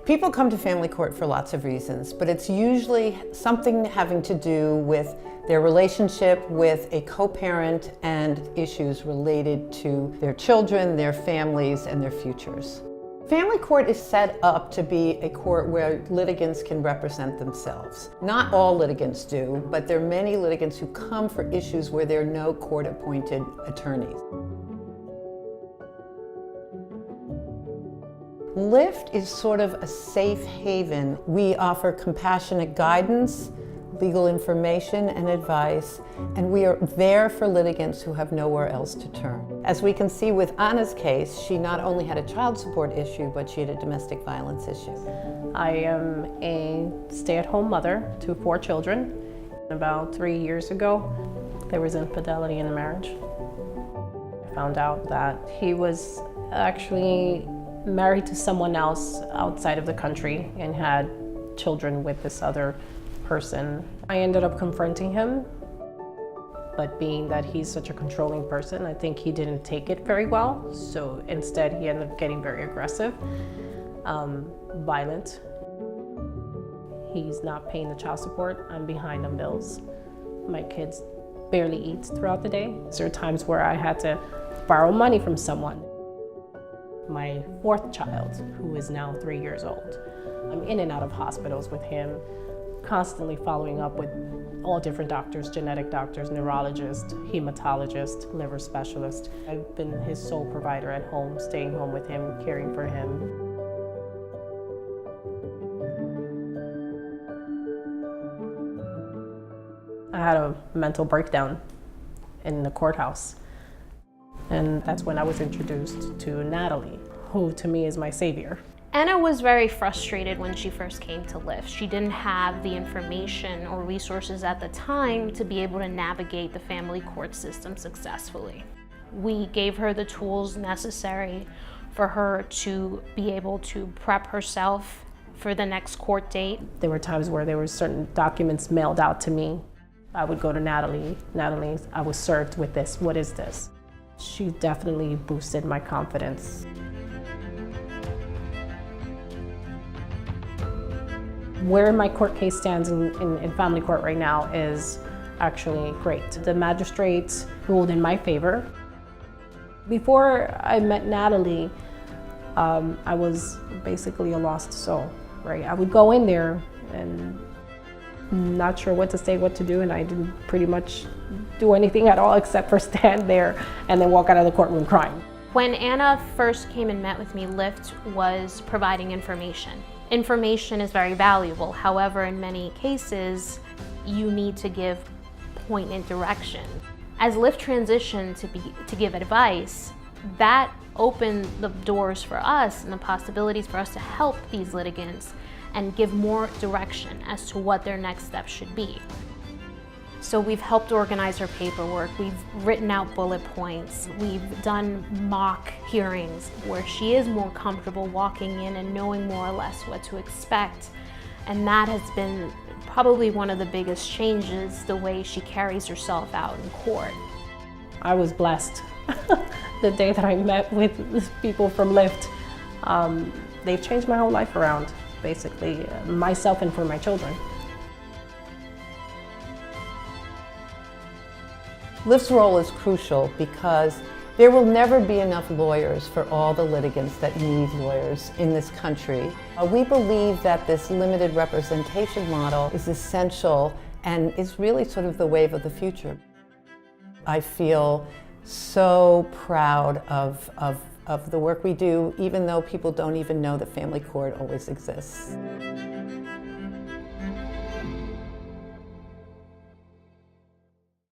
People come to family court for lots of reasons, but it's usually something having to do with their relationship with a co-parent and issues related to their children, their families, and their futures. Family court is set up to be a court where litigants can represent themselves. Not all litigants do, but there are many litigants who come for issues where there are no court-appointed attorneys. LIFT is sort of a safe haven. We offer compassionate guidance, legal information and advice, and we are there for litigants who have nowhere else to turn. As we can see with Anna's case, she not only had a child support issue, but she had a domestic violence issue. I am a stay-at-home mother to 4 children. About 3 years ago, there was infidelity in the marriage. I found out that he was actually married to someone else outside of the country and had children with this other person. I ended up confronting him, but being that he's such a controlling person, I think he didn't take it very well. So instead, he ended up getting very aggressive, violent. He's not paying the child support. I'm behind on bills. My kids barely eat throughout the day. There are times where I had to borrow money from someone. My 4th child, who is now 3 years old. I'm in and out of hospitals with him, constantly following up with all different doctors, genetic doctors, neurologist, hematologist, liver specialist. I've been his sole provider at home, staying home with him, caring for him. I had a mental breakdown in the courthouse. And that's when I was introduced to Natalie, who to me is my savior. Anna was very frustrated when she first came to LIFT. She didn't have the information or resources at the time to be able to navigate the family court system successfully. We gave her the tools necessary for her to be able to prep herself for the next court date. There were times where there were certain documents mailed out to me. I would go to Natalie, I was served with this, what is this? She definitely boosted my confidence. Where my court case stands in family court right now is actually great. The magistrate ruled in my favor. Before I met Natalie, I was basically a lost soul, right? I would go in there and not sure what to say, what to do, and I didn't pretty much do anything at all except for stand there and then walk out of the courtroom crying. When Anna first came and met with me, LIFT was providing information. Information is very valuable. However, in many cases, you need to give poignant direction. As LIFT transitioned to give advice, that opened the doors for us and the possibilities for us to help these litigants and give more direction as to what their next steps should be. So we've helped organize her paperwork, we've written out bullet points, we've done mock hearings where she is more comfortable walking in and knowing more or less what to expect. And that has been probably one of the biggest changes, the way she carries herself out in court. I was blessed the day that I met with people from LIFT. They've changed my whole life around, basically, myself and for my children. LIFT's role is crucial because there will never be enough lawyers for all the litigants that need lawyers in this country. We believe that this limited representation model is essential and is really sort of the wave of the future. I feel so proud of the work we do, even though people don't even know that family court always exists.